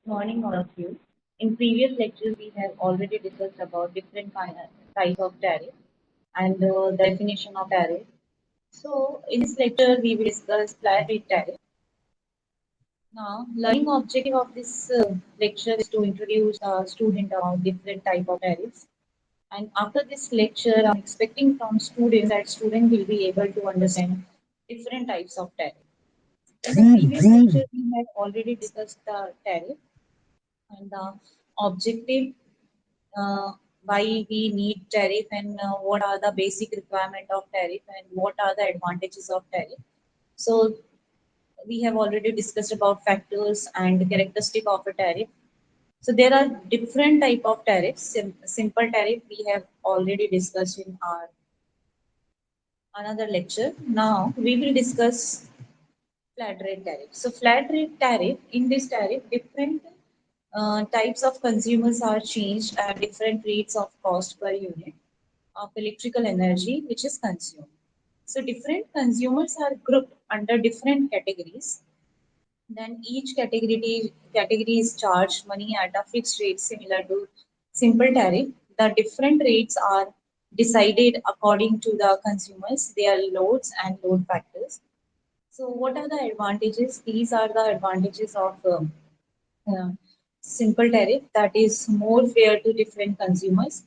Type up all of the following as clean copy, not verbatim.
Morning, all of you. In previous lectures, we have already discussed about different types of tariff and the definition of tariff. So, in this lecture, we will discuss flat rate tariff. Now, learning objective of this lecture is to introduce a student about different type of tariffs. And after this lecture, I'm expecting from students that student will be able to understand different types of tariff. In the previous lecture, we have already discussed the tariff and the objective why we need tariff and what are the basic requirement of tariff and what are the advantages of tariff. So we have already discussed about factors and characteristic of a tariff. So there are different type of tariffs. Simple tariff we have already discussed in our another lecture. Now we will discuss flat rate tariff. So flat rate tariff, in this tariff, different types of consumers are changed at different rates of cost per unit of electrical energy which is consumed. So different consumers are grouped under different categories. Then each category is charged money at a fixed rate similar to simple tariff. The different rates are decided according to the consumers, their loads and load factors. So what are the advantages? These are the advantages of uh, simple tariff, that is more fair to different consumers,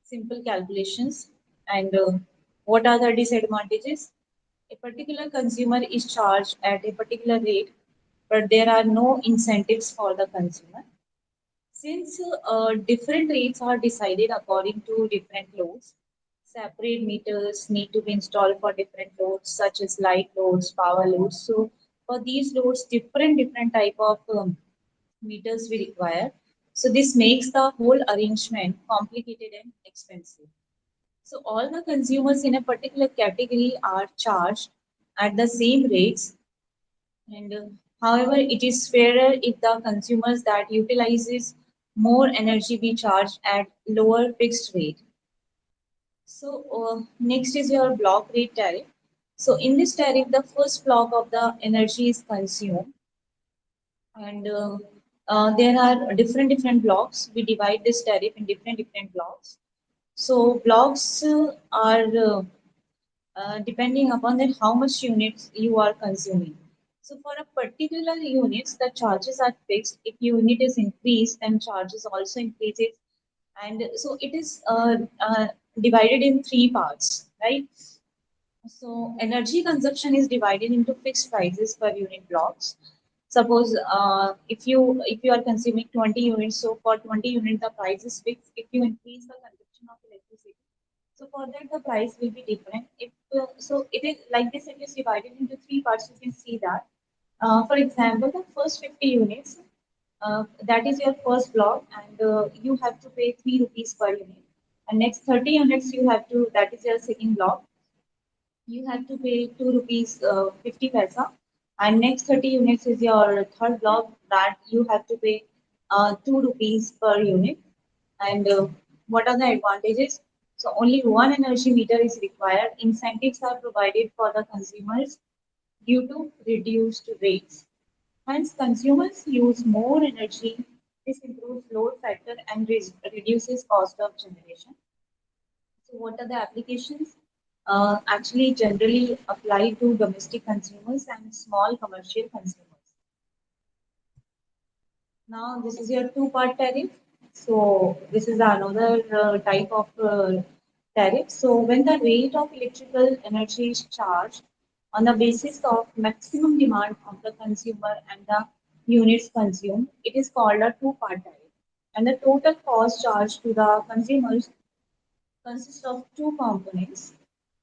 simple calculations, and what are the disadvantages? A particular consumer is charged at a particular rate, but there are no incentives for the consumer. Since different rates are decided according to different loads, separate meters need to be installed for different loads such as light loads, power loads. So for these loads, different type of meters we require. So this makes the whole arrangement complicated and expensive. So all the consumers in a particular category are charged at the same rates, and however, it is fairer if the consumers that utilizes more energy be charged at lower fixed rate. So next is your block rate tariff. So in this tariff, the first block of the energy is consumed, and there are different blocks. We divide this tariff in different blocks. So blocks are depending upon that how much units you are consuming. So for a particular units, the charges are fixed. If unit is increased, then charges also increases, and so it is divided in three parts, right? So energy consumption is divided into fixed prices per unit blocks. Suppose if you are consuming 20 units, so for 20 units the price is fixed. If you increase the consumption of electricity, so for that the price will be different. If so, it is like this. It is divided into three parts. You can see that. For example, the first 50 units, that is your first block, and you have to pay 3 rupees per unit. And next 30 units you have to. That is your second block, you have to pay 2 rupees 50 paisa, and next 30 units is your third block, that you have to pay 2 rupees per unit. And what are the advantages? So only one energy meter is required. Incentives are provided for the consumers due to reduced rates. Hence, consumers use more energy. This improves load factor and reduces cost of generation. So what are the applications? Actually, generally apply to domestic consumers and small commercial consumers. Now, this is your two-part tariff. So this is another type of tariff. So when the rate of electrical energy is charged on the basis of maximum demand of the consumer and the units consumed, it is called a two-part tariff. And the total cost charged to the consumers consists of two components.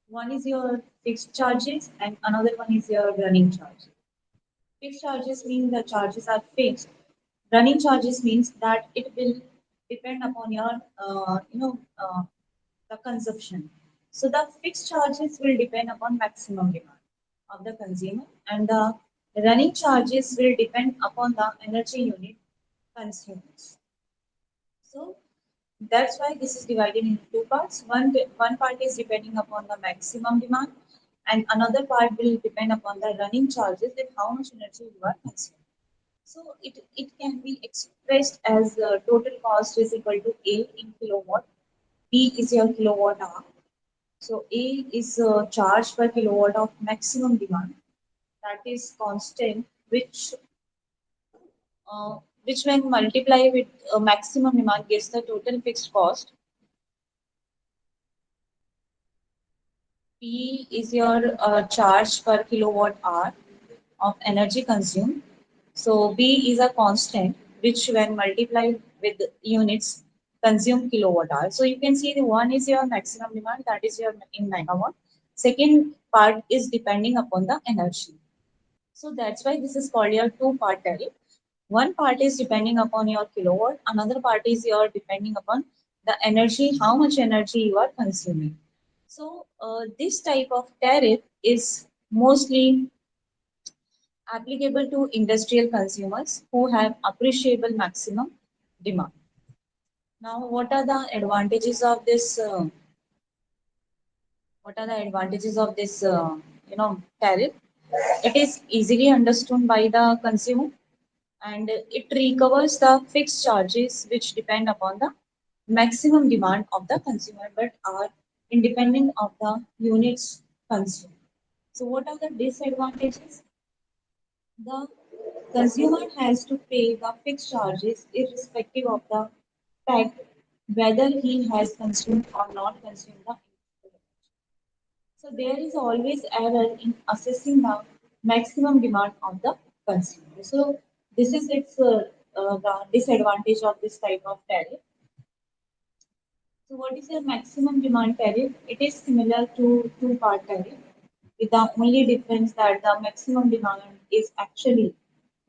One is your fixed charges and another one is your running charges. Fixed charges mean the charges are fixed. Running charges means that it will depend upon your, the consumption. So the fixed charges will depend upon maximum demand of the consumer, and the running charges will depend upon the energy unit consumers. So that's why this is divided into two parts. One part is depending upon the maximum demand, and another part will depend upon the running charges and how much energy you are consuming. So it can be expressed as total cost is equal to A in kilowatt. P is your kilowatt hour. So A is charge per kilowatt of maximum demand. That is constant, which when multiply with maximum demand gives the total fixed cost. P is your charge per kilowatt hour of energy consumed. So B is a constant which when multiplied with units consume kilowatt hour. So you can see the one is your maximum demand, that is your in megawatt. Second part is depending upon the energy. So that's why this is called your two-part tariff. One part is depending upon your kilowatt, another part is your depending upon the energy, how much energy you are consuming. So this type of tariff is mostly applicable to industrial consumers who have appreciable maximum demand. Now, what are the advantages of this? What are the advantages of this? Tariff. It is easily understood by the consumer, and it recovers the fixed charges which depend upon the maximum demand of the consumer, but are independent of the units consumed. So, what are the disadvantages? The consumer has to pay the fixed charges irrespective of the fact whether he has consumed or not consumed the input. So there is always error in assessing the maximum demand of the consumer. So this is the disadvantage of this type of tariff. So what is your maximum demand tariff? It is similar to two-part tariff, with the only difference that the maximum demand is actually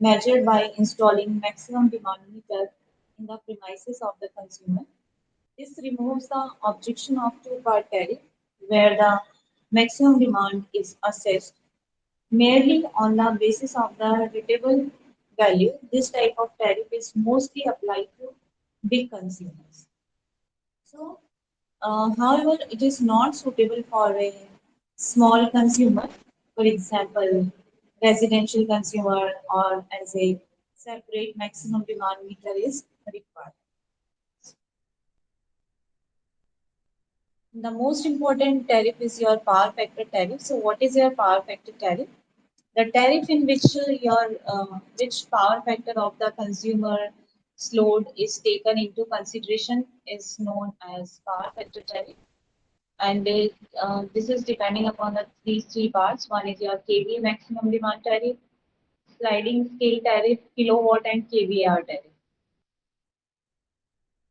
measured by installing maximum demand meter in the premises of the consumer. This removes the objection of two-part tariff, where the maximum demand is assessed merely on the basis of the rateable value. This type of tariff is mostly applied to big consumers. So, however, it is not suitable for a small consumer, for example, residential consumer, or as a separate maximum demand meter is required. The most important tariff is your power factor tariff. So, what is your power factor tariff? The tariff in which which power factor of the consumer load is taken into consideration is known as power factor tariff, and this is depending upon these three parts. One is your kVA maximum demand tariff, sliding scale tariff, kilowatt, and kVAR tariff.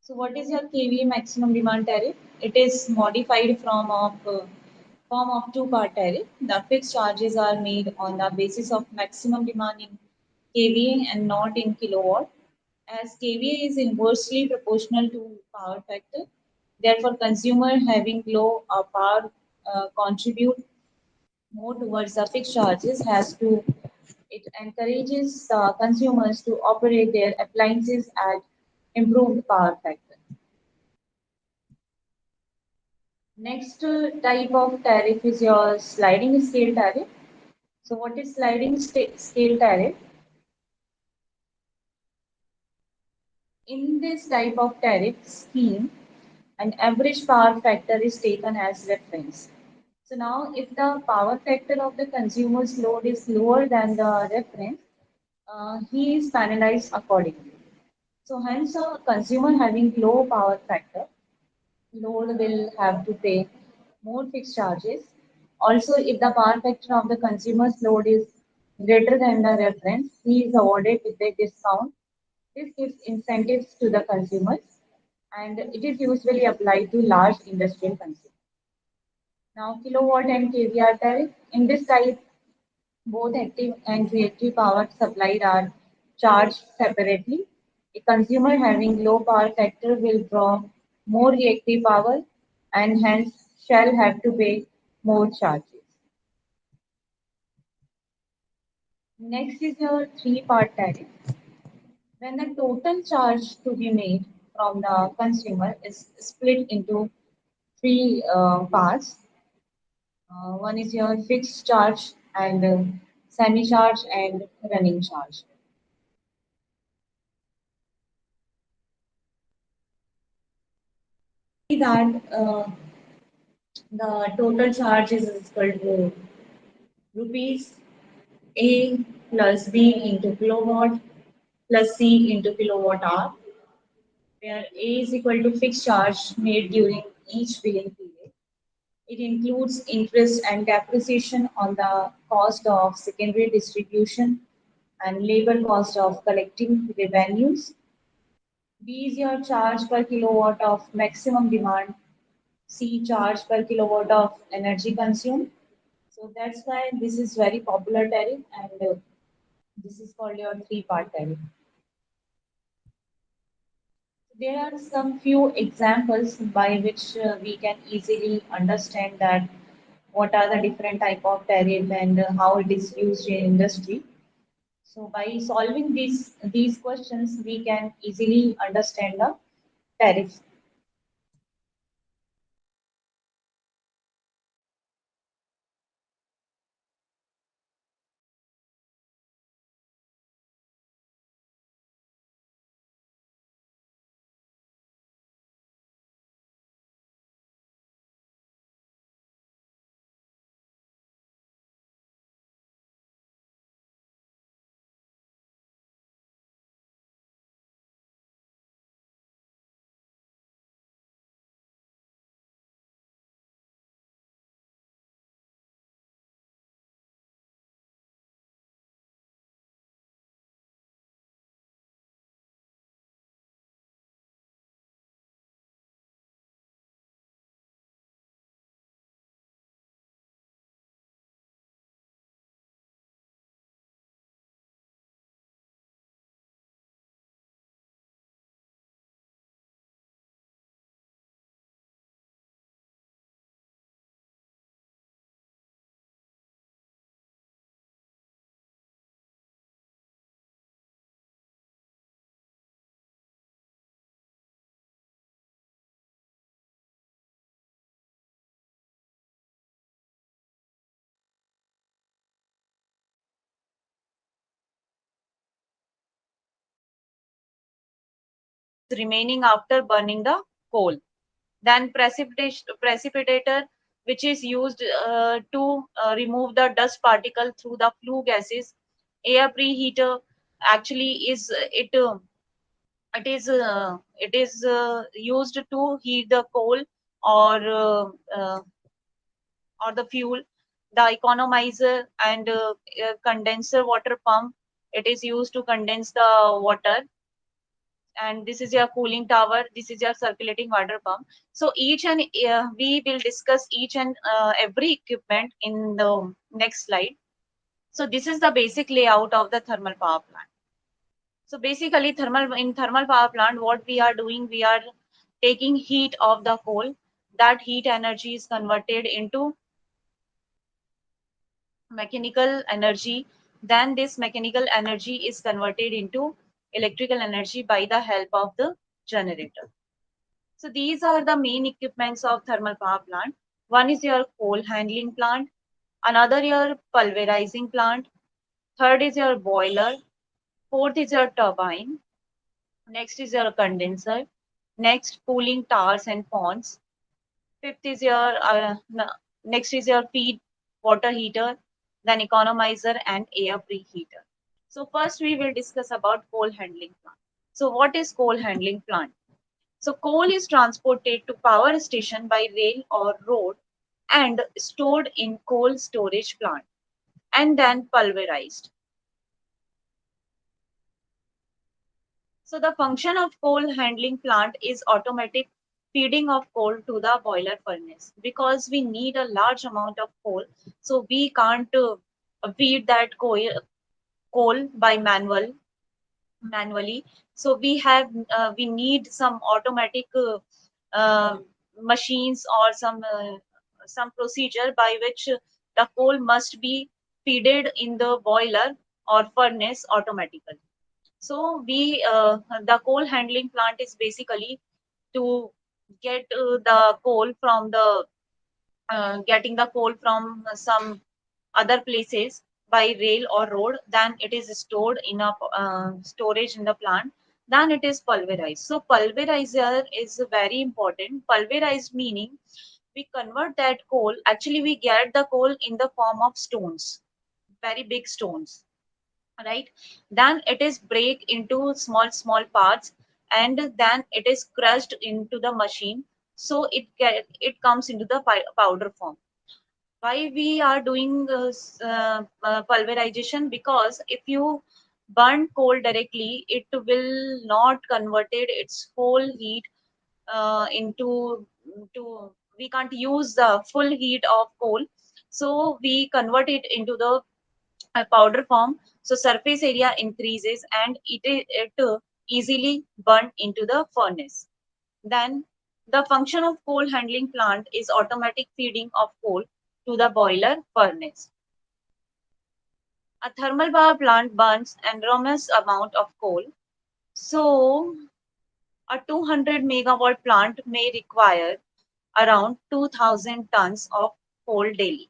So, what is your kVA maximum demand tariff? It is modified form of two-part tariff. The fixed charges are made on the basis of maximum demand in kVA and not in kilowatt. As kVA is inversely proportional to power factor, therefore consumer having low power contribute more towards the fixed charges has to it encourages consumers to operate their appliances at improved power factor. Next type of tariff is your sliding scale tariff. So what is sliding scale tariff? In this type of tariff scheme, an average power factor is taken as reference. So now if the power factor of the consumer's load is lower than the reference, he is penalized accordingly. So hence a consumer having low power factor load will have to pay more fixed charges. Also, if the power factor of the consumer's load is greater than the reference, he is awarded with a discount. This gives incentives to the consumers, and it is usually applied to large industrial consumers. Now, kilowatt and kVAR tariff. In this type, both active and reactive power supplied are charged separately. A consumer having low power factor will draw more reactive power and hence shall have to pay more charges. Next is your three-part tariff. When the total charge to be made from the consumer is split into three parts, one is your fixed charge and semi-charge and running charge. that the total charge is equal to rupees A plus B into kilowatt plus C into kilowatt hour, where A is equal to fixed charge made during each billing period. It includes interest and depreciation on the cost of secondary distribution and labor cost of collecting revenues. B is your charge per kilowatt of maximum demand. C charge per kilowatt of energy consumed. So that's why this is very popular tariff, and this is called your three-part tariff. There are some few examples by which we can easily understand that what are the different type of tariff and how it is used in industry. So by solving these questions, we can easily understand the tariff. Remaining after burning the coal. Then precipitator, which is used to remove the dust particle through the flue gases. Air preheater actually is it is used to heat the coal or or the fuel. The economizer and condenser water pump, it is used to condense the water. And this is your cooling tower, this is your circulating water pump. So each and we will discuss each and every equipment in the next slide. So this is the basic layout of the thermal power plant. So basically thermal power plant, what we are doing, we are taking heat of the coal. That heat energy is converted into mechanical energy. Then this mechanical energy is converted into electrical energy by the help of the generator. So these are the main equipments of thermal power plant. One is your coal handling plant, another your pulverizing plant, third is your boiler, fourth is your turbine, next is your condenser, next cooling towers and ponds, fifth is your next is your feed water heater, then economizer and air preheater. So first we will discuss about coal handling plant. So what is coal handling plant? So coal is transported to power station by rail or road and stored in coal storage plant and then pulverized. So the function of coal handling plant is automatic feeding of coal to the boiler furnace because we need a large amount of coal. So we can't feed that coal by manually. So we need some automatic uh, machines or some procedure by which the coal must be feeded in the boiler or furnace automatically. So we the coal handling plant is basically to get the coal from the getting the coal from some other places by rail or road. Then it is stored in a storage in the plant. Then it is pulverized. So pulverizer is very important. Pulverized meaning we convert that coal. Actually, we get the coal in the form of stones, very big stones, right? Then it is break into small parts, and then it is crushed into the machine. So it comes into the powder form. Why we are doing pulverization? Because if you burn coal directly, it will not converted its whole heat into to we can't use the full heat of coal, so we convert it into the powder form. So surface area increases and it easily burn into the furnace. Then the function of coal handling plant is automatic feeding of coal to the boiler furnace. A thermal power plant burns enormous amount of coal. So a 200 megawatt plant may require around 2000 tons of coal daily.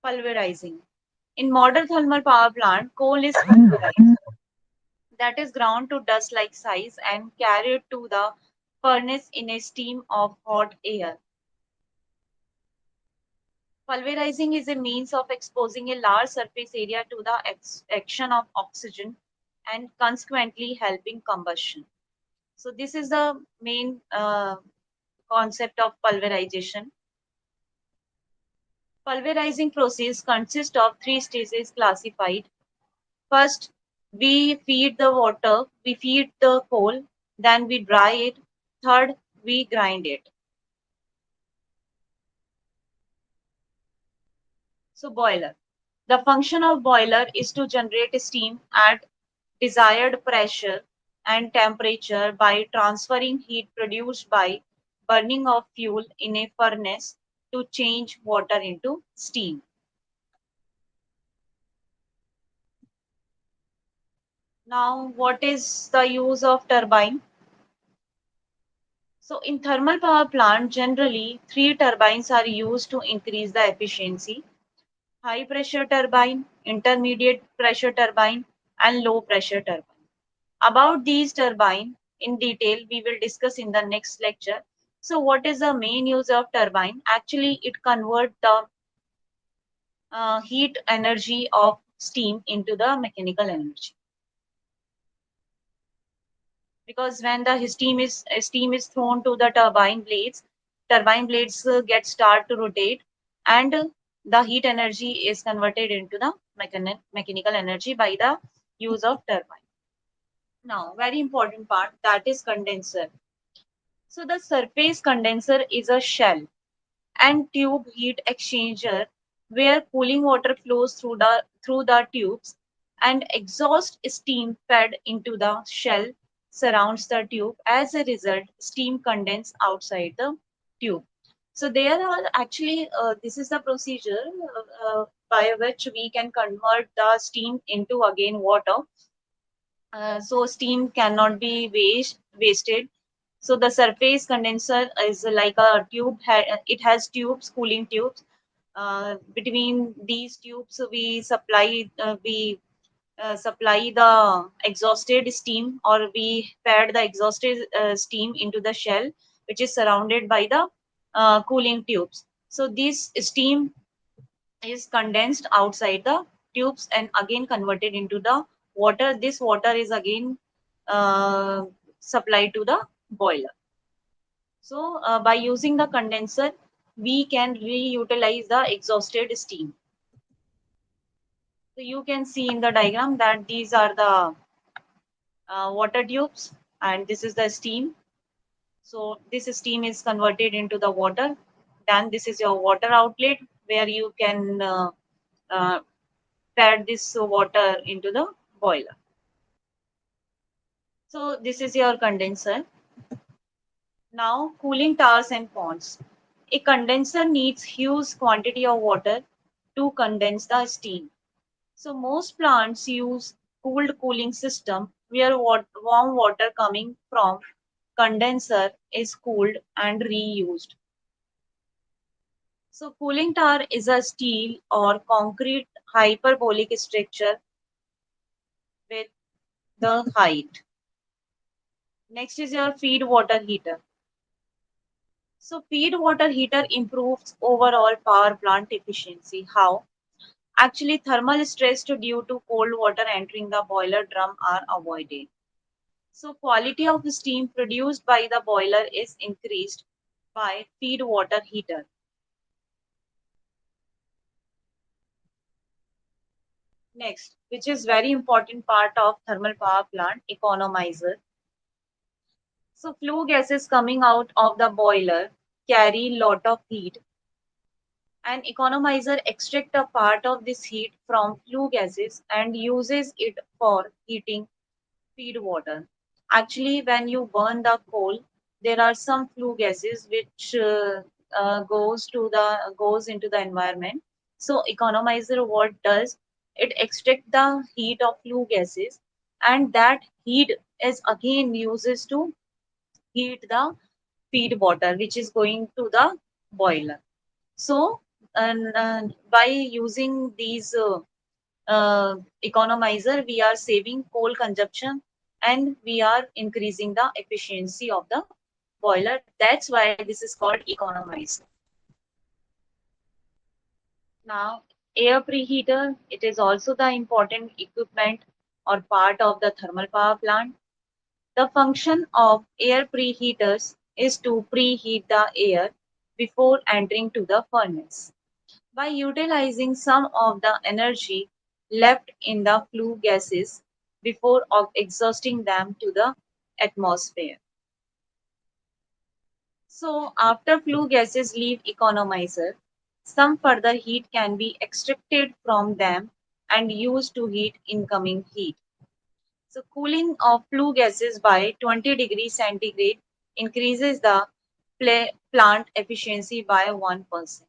Pulverizing. In modern thermal power plant, coal is pulverized, that is ground to dust like size and carried to the furnace in a steam of hot air. Pulverizing is a means of exposing a large surface area to the action of oxygen and consequently helping combustion. So this is the main concept of pulverization. Pulverizing process consists of three stages classified. First, we feed the water, we feed the coal, then we dry it. Third, we grind it. So boiler. The function of boiler is to generate steam at desired pressure and temperature by transferring heat produced by burning of fuel in a furnace to change water into steam. Now, what is the use of turbine? So in thermal power plant, generally three turbines are used to increase the efficiency: high pressure turbine, intermediate pressure turbine, and low pressure turbine. About these turbine in detail, we will discuss in the next lecture. So what is the main use of turbine? Actually, it converts the heat energy of steam into the mechanical energy. Because when the steam is thrown to the turbine blades get start to rotate, and the heat energy is converted into the mechanical energy by the use of turbine. Now, very important part, that is condenser. So the surface condenser is a shell and tube heat exchanger where cooling water flows through the tubes, and exhaust steam fed into the shell surrounds the tube. As a result, steam condenses outside the tube. So there are actually this is the procedure by which we can convert the steam into again water. So steam cannot be wasted. So the surface condenser is like a tube. It has tubes, cooling tubes. Between these tubes, we supply the exhausted steam, or we fed the exhausted steam into the shell, which is surrounded by the cooling tubes. So this steam is condensed outside the tubes and again converted into the water. This water is again uh, supplied to the boiler. So by using the condenser, we can reutilize the exhausted steam. So you can see in the diagram that these are the water tubes and this is the steam. So this steam is converted into the water. Then this is your water outlet where you can uh, fed this water into the boiler. So this is your condenser. Now cooling towers and ponds. A condenser needs huge quantity of water to condense the steam. So most plants use cooled cooling system where warm water coming from condenser is cooled and reused. So cooling tower is a steel or concrete hyperbolic structure with the height. Next is your feed water heater. So feed water heater improves overall power plant efficiency. How? Actually, thermal stress due to cold water entering the boiler drum are avoided. So quality of the steam produced by the boiler is increased by feed water heater. Next, which is very important part of thermal power plant, economizer. So flue gases coming out of the boiler carry lot of heat. An economizer extract a part of this heat from flue gases and uses it for heating feed water. Actually, when you burn the coal, there are some flue gases which goes into the environment. So economizer what does, it extract the heat of flue gases, and that heat is again uses to heat the feed water which is going to the boiler. So and by using these economizer, we are saving coal consumption and we are increasing the efficiency of the boiler. That's why this is called economizer. Now, air preheater, it is also the important equipment or part of the thermal power plant. The function of air preheaters is to preheat the air before entering to the furnace. By utilizing some of the energy left in the flue gases before exhausting them to the atmosphere. So, after flue gases leave economizer, some further heat can be extracted from them and used to heat incoming heat. So, cooling of flue gases by 20 degrees centigrade increases the plant efficiency by 1%.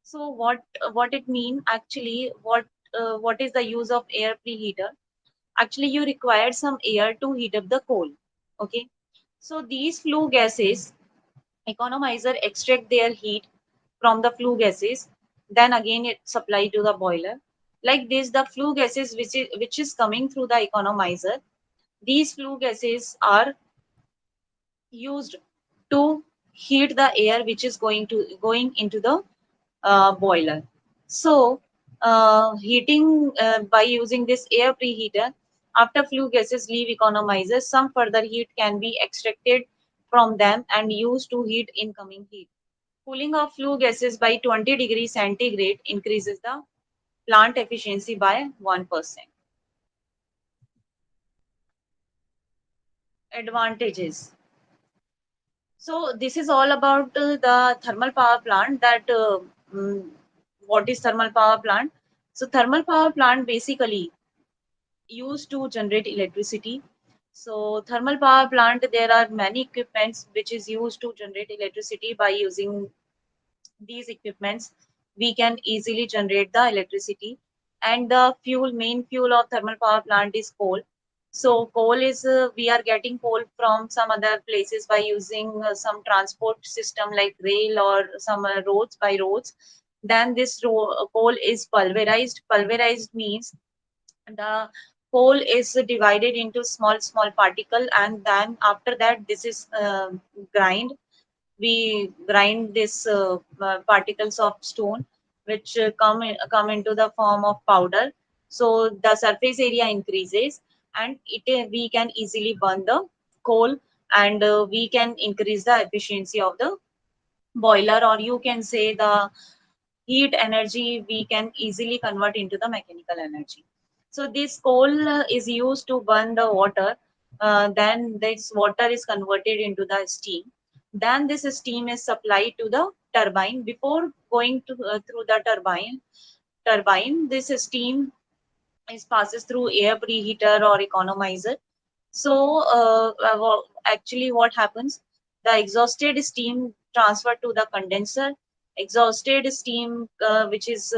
So what it mean actually? What is the use of air preheater? Actually, you require some air to heat up the coal. Okay, so these flue gases, economizer extract their heat from the flue gases. Then again, it supply to the boiler. Like this, the flue gases which is coming through the economizer. These flue gases are used to heat the air which is going into the boiler. So, heating by using this air preheater, after flue gases leave economizers, some further heat can be extracted from them and used to heat incoming heat. Cooling of flue gases by 20 degrees centigrade increases the plant efficiency by 1%. Advantages. So this is all about the thermal power plant. Mm, what is thermal power plant? So thermal power plant basically used to generate electricity. So thermal power plant, there are many equipments which is used to generate electricity. By using these equipments, we can easily generate the electricity. And the main fuel of thermal power plant is coal. So coal is, we are getting coal from some other places by using some transport system like rail or some roads by roads. Then this coal is pulverized. Pulverized means the coal is divided into small particle, and then after that this is grind. We grind this particles of stone which come into the form of powder. So the surface area increases, and we can easily burn the coal, and we can increase the efficiency of the boiler, or you can say the heat energy we can easily convert into the mechanical energy. So this coal is used to burn the water. Then this water is converted into the steam. Then this steam is supplied to the turbine. Before going through the turbine, this steam is passes through air preheater or economizer. So actually what happens, the exhausted steam transferred to the condenser. Exhausted steam which is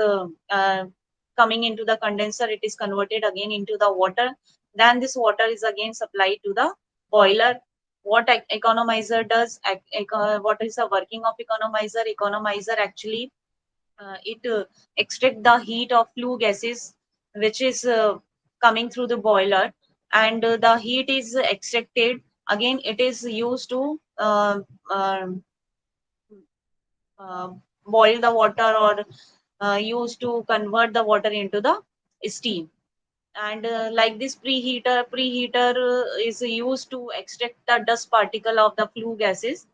coming into the condenser, it is converted again into the water. Then this water is again supplied to the boiler. What economizer does, what is the working of economizer? Economizer actually it extract the heat of flue gases which is coming through the boiler, and the heat is extracted. Again, it is used to uh, uh, boil the water, or used to convert the water into the steam. And like this preheater is used to extract the dust particle of the flue gases.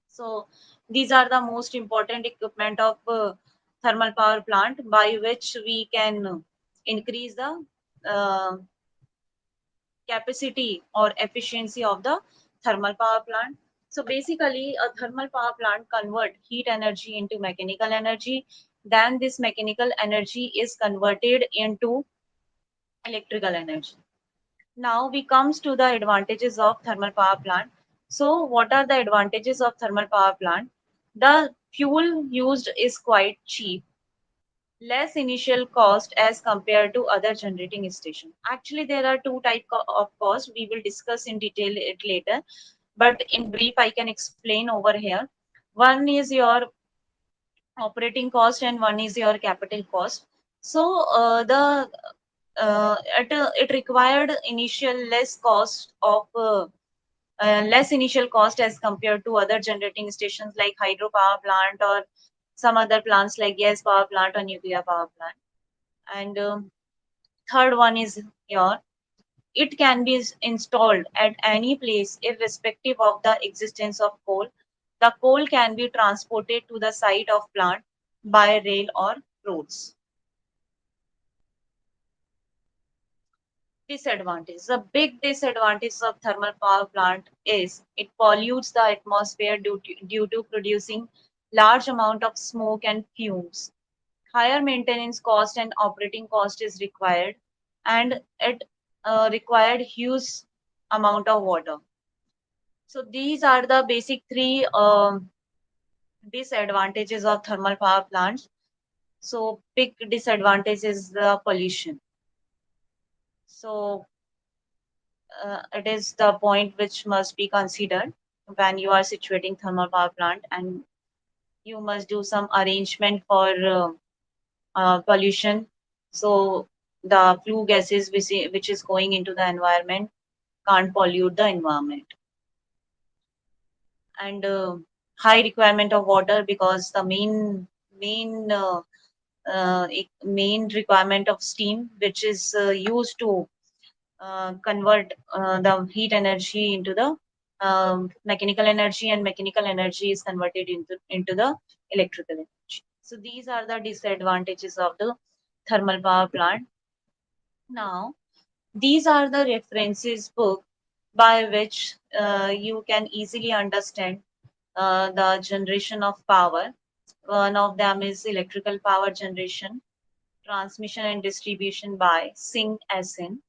So these are the most important equipment of thermal power plant, by which we can increase the uh, capacity or efficiency of the thermal power plant. So basically, a thermal power plant convert heat energy into mechanical energy. Then this mechanical energy is converted into electrical energy. Now we comes to the advantages of thermal power plant. So what are the advantages of thermal power plant? The fuel used is quite cheap, less initial cost as compared to other generating station. Actually, there are two type of cost. We will discuss in detail it later, but in brief, I can explain over here. One is your operating cost and one is your capital cost. So the it required initial less initial cost as compared to other generating stations like hydropower plant or some other plants like gas power plant or nuclear power plant. And third one is your it can be installed at any place irrespective of the existence of coal. The coal can be transported to the site of plant by rail or roads. Disadvantage. The big disadvantage of thermal power plant is it pollutes the atmosphere due to producing large amount of smoke and fumes. Higher maintenance cost and operating cost is required, and it required huge amount of water. So these are the basic three disadvantages of thermal power plants. So big disadvantage is the pollution. So it is the point which must be considered when you are situating thermal power plant, and you must do some arrangement for pollution. So the flue gases which is going into the environment can't pollute the environment. And high requirement of water, because the main main requirement of steam, which is used to convert the heat energy into the mechanical energy, and mechanical energy is converted into the electrical energy. So these are the disadvantages of the thermal power plant. Now, these are the references book by which you can easily understand the generation of power. One of them is electrical power generation, transmission and distribution by Singh SN.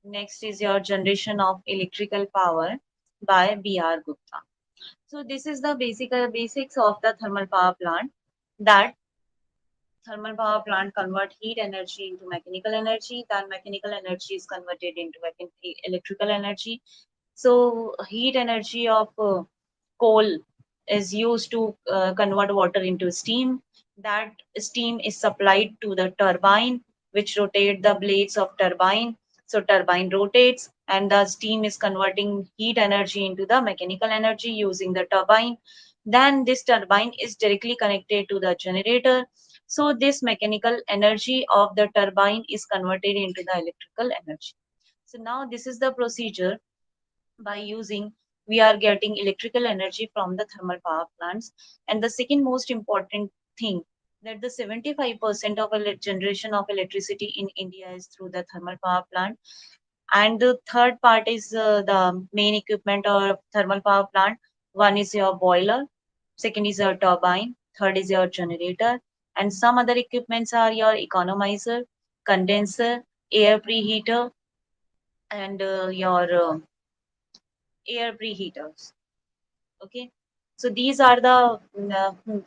Next is your generation of electrical power by B.R. Gupta. So this is the basics of the thermal power plant. That thermal power plant convert heat energy into mechanical energy. Then mechanical energy is converted into electrical energy. So heat energy of coal is used to convert water into steam. That steam is supplied to the turbine, which rotate the blades of turbine. So turbine rotates, and the steam is converting heat energy into the mechanical energy using the turbine. Then this turbine is directly connected to the generator. So this mechanical energy of the turbine is converted into the electrical energy. So now this is the procedure by using we are getting electrical energy from the thermal power plants. And the second most important thing, that the 75% of generation of electricity in India is through the thermal power plant. And the third part is the main equipment or thermal power plant. One is your boiler, second is your turbine, third is your generator, and some other equipments are your economizer, condenser, air preheater, and your air preheaters. Okay, so these are the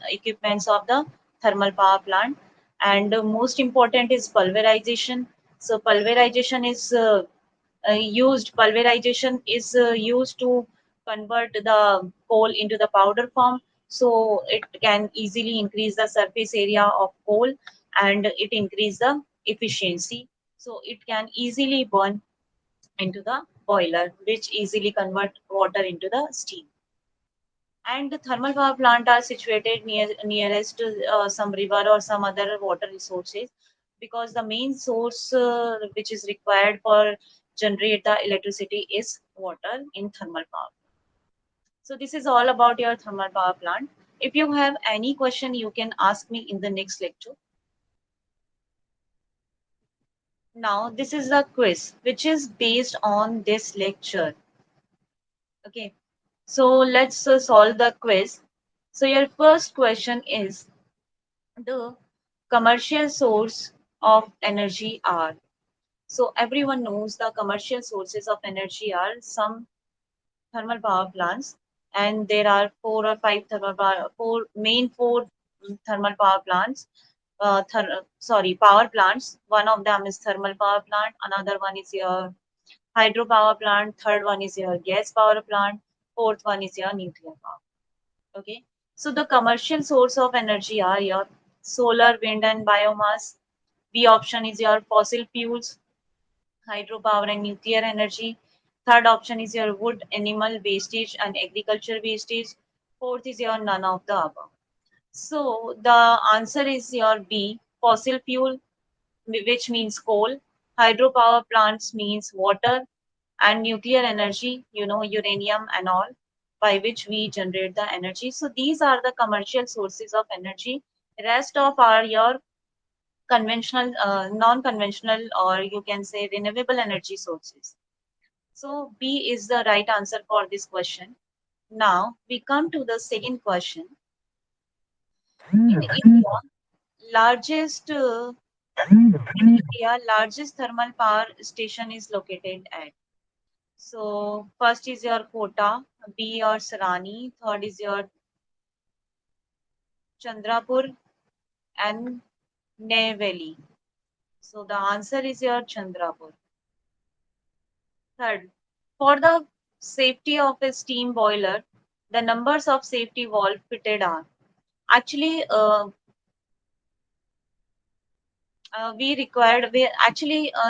equipments of the thermal power plant. And most important is pulverization. So pulverization is used to convert the coal into the powder form. So it can easily increase the surface area of coal, and it increase the efficiency. So it can easily burn into the boiler, which easily convert water into the steam. And the thermal power plant are situated nearest to some river or some other water resources, because the main source which is required for generate the electricity is water in thermal power. So this is all about your thermal power plant. If you have any question, you can ask me in the next lecture. Now this is the quiz which is based on this lecture. Okay, so let's solve the quiz. So your first question is, the commercial source of energy are. So everyone knows the commercial sources of energy are some thermal power plants, and there are four thermal power plants. Power plants. One of them is thermal power plant. Another one is your hydropower plant. Third one is your gas power plant. Fourth one is your nuclear power. Okay. So the commercial source of energy are your solar, wind, and biomass. B option is your fossil fuels, hydropower, and nuclear energy. Third option is your wood, animal wastage, and agriculture wastage. Fourth is your none of the above. So the answer is your B, fossil fuel, which means coal. Hydropower plants means water, and nuclear energy, uranium and all, by which we generate the energy. So these are the commercial sources of energy. Rest of are your conventional, non-conventional, or you can say renewable energy sources. So B is the right answer for this question. Now we come to the second question. In largest uh, largest thermal power station is located at. So first is your Kota, B your Sarani, third is your Chandrapur, and Neyveli. So the answer is your Chandrapur. Third, for the safety of a steam boiler, the numbers of safety valve fitted are. Actually,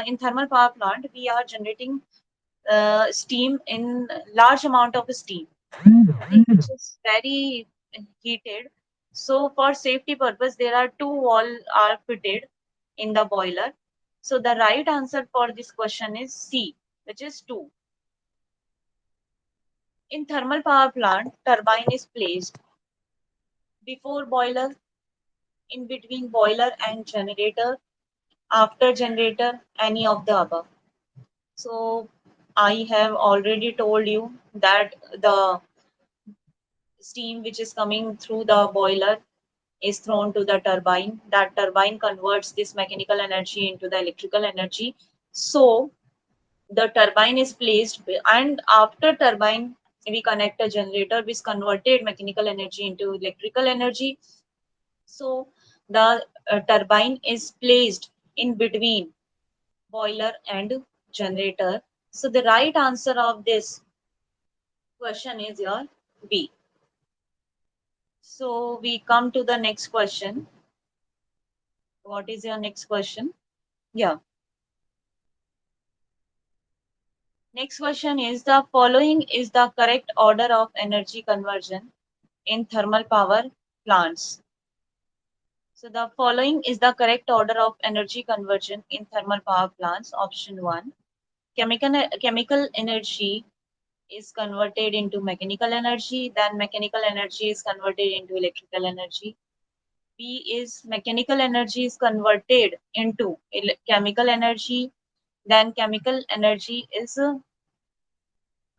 in thermal power plant we are generating steam in large amount of steam, which is very heated. So for safety purpose, there are two wall are fitted in the boiler. So the right answer for this question is C, which is two. In thermal power plant, turbine is placed before boiler, in between boiler and generator, after generator, any of the above. So I have already told you that the steam which is coming through the boiler is thrown to the turbine. That turbine converts this mechanical energy into the electrical energy. So the turbine is placed, and after turbine we connect a generator which converted mechanical energy into electrical energy. So the turbine is placed in between boiler and generator. So the right answer of this question is your B. So we come to the next question. What is your next question? Yeah. Next question is, the following is the correct order of energy conversion in thermal power plants. So the following is the correct order of energy conversion in thermal power plants. Option 1, chemical energy is converted into mechanical energy, then mechanical energy is converted into electrical energy. B is mechanical energy is converted into chemical energy, then chemical energy is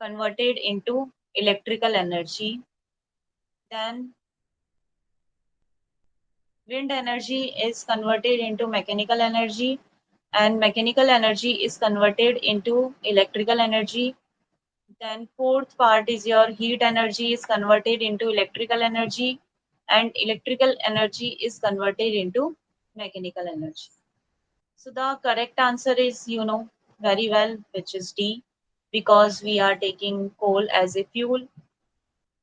converted into electrical energy, then wind energy is converted into mechanical energy, and mechanical energy is converted into electrical energy. Then fourth part is your heat energy is converted into electrical energy, and electrical energy is converted into mechanical energy. So the correct answer is, very well, which is D, because we are taking coal as a fuel,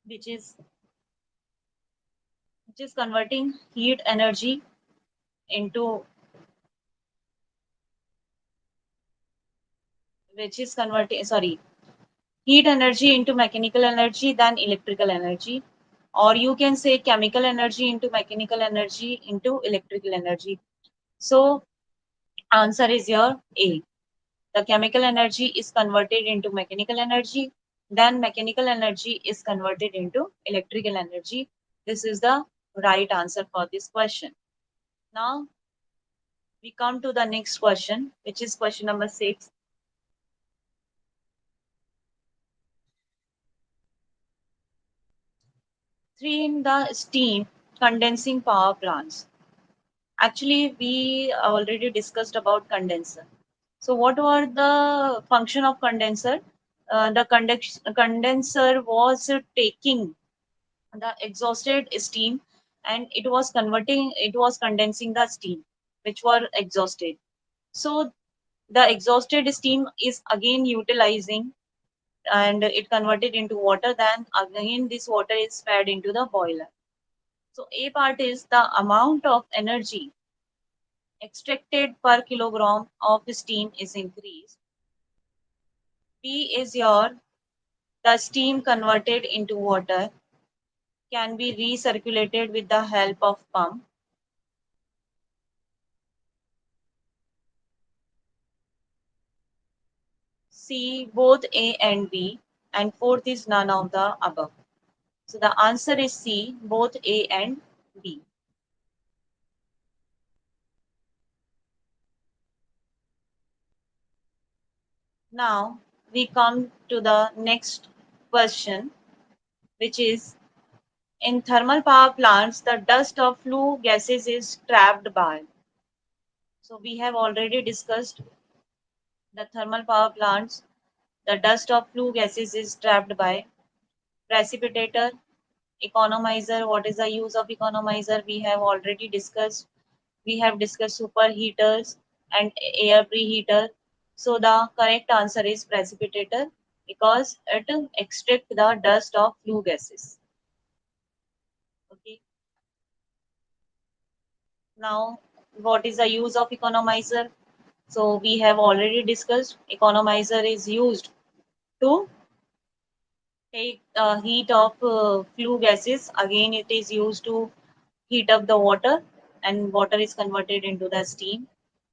which is converting heat energy into which is converting, sorry, heat energy into mechanical energy than electrical energy, or you can say chemical energy into mechanical energy into electrical energy. So answer is your A. The chemical energy is converted into mechanical energy, then mechanical energy is converted into electrical energy. This is the right answer for this question. Now we come to the next question, which is question number 6. Three in the steam condensing power plants. Actually, we already discussed about condenser. So, what were the function of condenser? The condenser was taking the exhausted steam and it was condensing the steam which were exhausted. So, the exhausted steam is again utilizing and it converted into water. Then again, this water is fed into the boiler. So, A part is the amount of energy extracted per kilogram of steam is increased. B is your the steam converted into water can be recirculated with the help of pump. C both A and B, and fourth is none of the above. So the answer is C both A and B. Now we come to the next question, which is in thermal power plants the dust of flue gases is trapped by. So we have already discussed the thermal power plants. The dust of flue gases is trapped by precipitator, economizer. What is the use of economizer? We have already discussed. We have discussed superheaters and air preheater. So the correct answer is precipitator because it extracts the dust of flue gases. Okay. Now, what is the use of economizer? So we have already discussed. Economizer is used to take heat of flue gases. Again, it is used to heat up the water, and water is converted into the steam.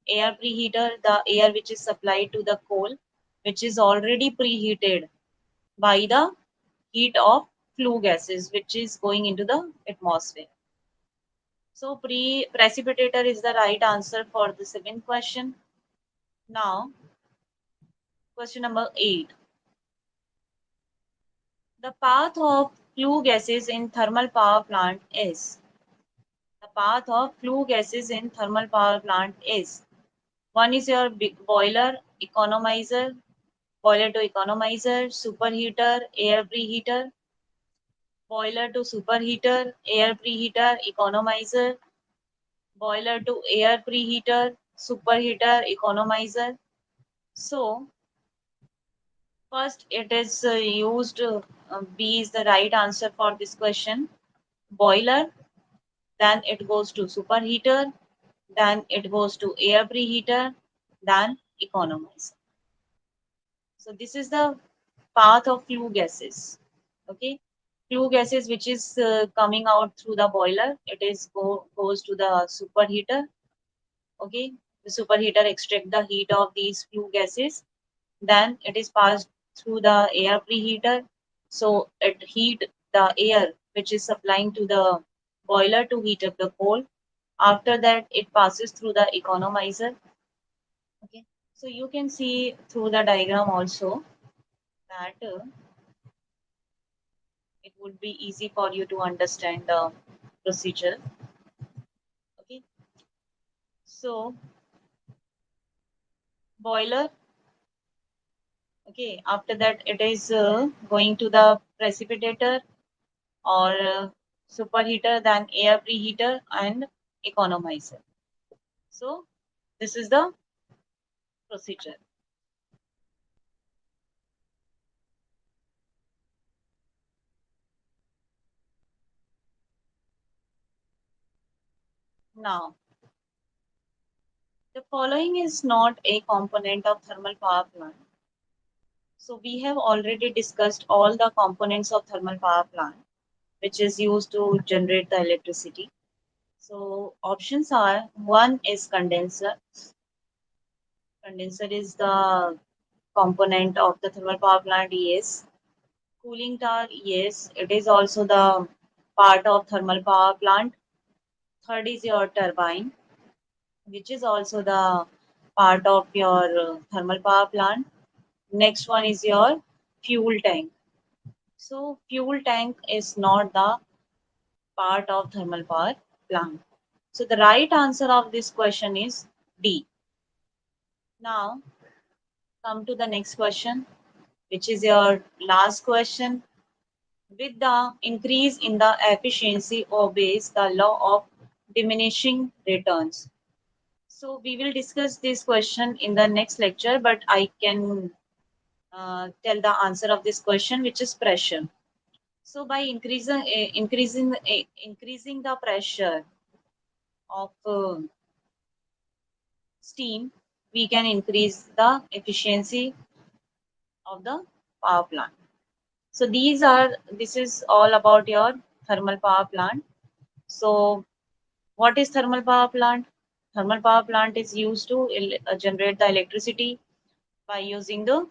Air preheater, the air which is supplied to the coal, which is already preheated by the heat of flue gases, which is going into the atmosphere. So precipitator is the right answer for the seventh question. Now, question number 8. The path of flue gases in thermal power plant is. The path of flue gases in thermal power plant is. One is your big boiler, economizer, boiler to economizer, superheater, air preheater, boiler to superheater, air preheater, economizer, boiler to air preheater, superheater, economizer. So, first it is used, B is the right answer for this question. Boiler, then it goes to superheater, then it goes to air preheater, then economizer. So this is the path of flue gases. Okay, flue gases which is coming out through the boiler, it is goes to the superheater. Okay, the superheater extract the heat of these flue gases. Then it is passed through the air preheater. So it heat the air which is supplying to the boiler to heat up the coal. After that, it passes through the economizer. Okay, so you can see through the diagram also that it would be easy for you to understand the procedure. Okay, so boiler. Okay, after that it is going to the precipitator or superheater, then air preheater and economizer. So this is the procedure. Now, the following is not a component of thermal power plant. So we have already discussed all the components of thermal power plant, which is used to generate the electricity. So options are: one is condenser. Condenser is the component of the thermal power plant, yes. Cooling tower, yes, it is also the part of thermal power plant. Third is your turbine, which is also the part of your thermal power plant. Next one is your fuel tank. So fuel tank is not the part of thermal power plant. So the right answer of this question is D. Now come to the next question, which is your last question. With the increase in the efficiency obeys the law of diminishing returns. So we will discuss this question in the next lecture, but I can tell the answer of this question, which is pressure. So by increasing the pressure of steam, we can increase the efficiency of the power plant. So this is all about your thermal power plant. So what is thermal power plant? Thermal power plant is used to generate the electricity by using the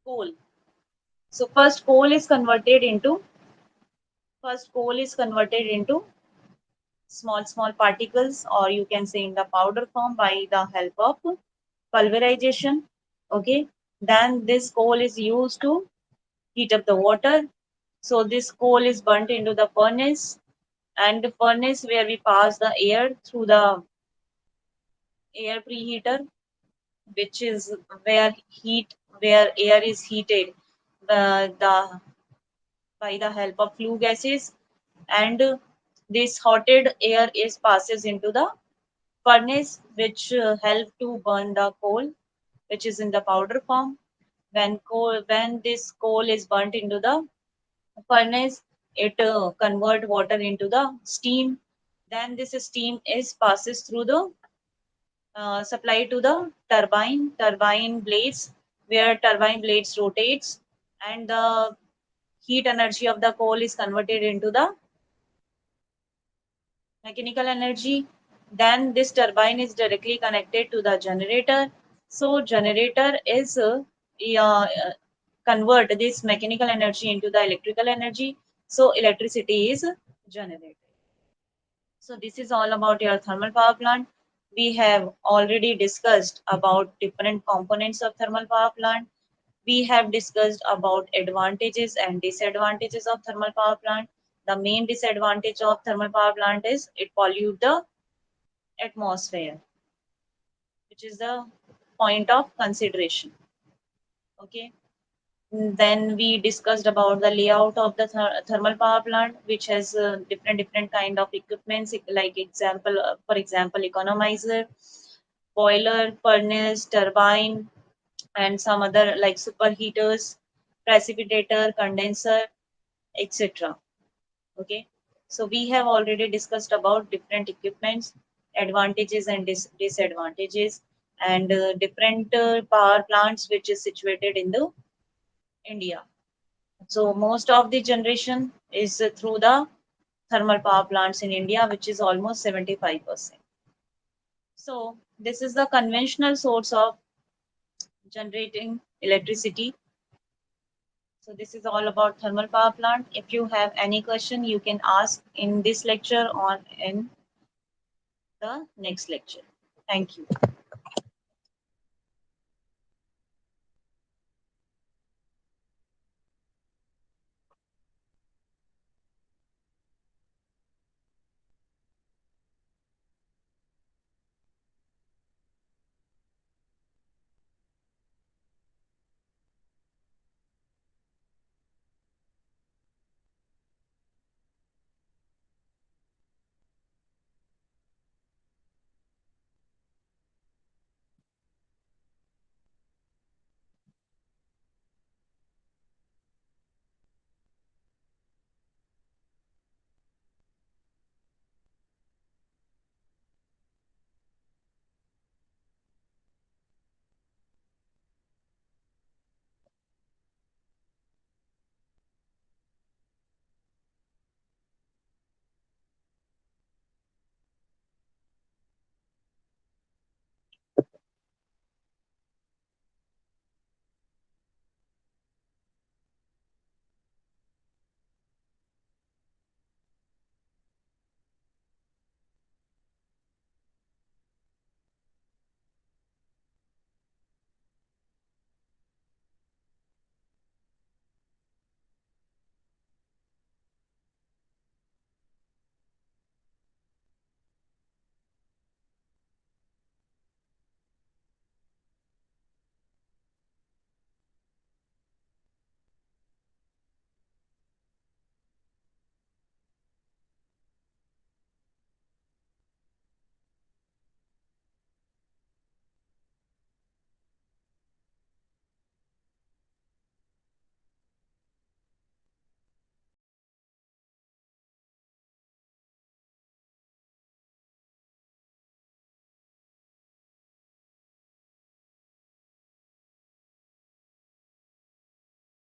coal. So first coal is converted into small particles, or you can say in the powder form by the help of pulverization. Okay, then this coal is used to heat up the water. So this coal is burnt into the furnace, and the furnace where we pass the air through the air preheater, which is where heat where air is heated the by the help of flue gases, and this hotted air is passes into the furnace, which help to burn the coal, which is in the powder form. When this coal is burnt into the furnace, it convert water into the steam. Then this steam is passes through the supply to the turbine blades, where turbine blades rotates, and the heat energy of the coal is converted into the mechanical energy. Then this turbine is directly connected to the generator. So generator is convert this mechanical energy into the electrical energy. So electricity is generated. So this is all about your thermal power plant. We have already discussed about different components of thermal power plant. We have discussed about advantages and disadvantages of thermal power plant. The main disadvantage of thermal power plant is it pollute the atmosphere, which is the point of consideration. Okay. Then we discussed about the layout of the thermal power plant, which has different kind of equipments, like for example, economizer, boiler, furnace, turbine, and some other like superheaters, precipitator, condenser, etc. Okay, so we have already discussed about different equipments, advantages and disadvantages, and different power plants which is situated in the India. So most of the generation is through the thermal power plants in India, which is almost 75%. So this is the conventional source of generating electricity. So this is all about thermal power plant. If you have any question, you can ask in this lecture or in the next lecture. Thank you.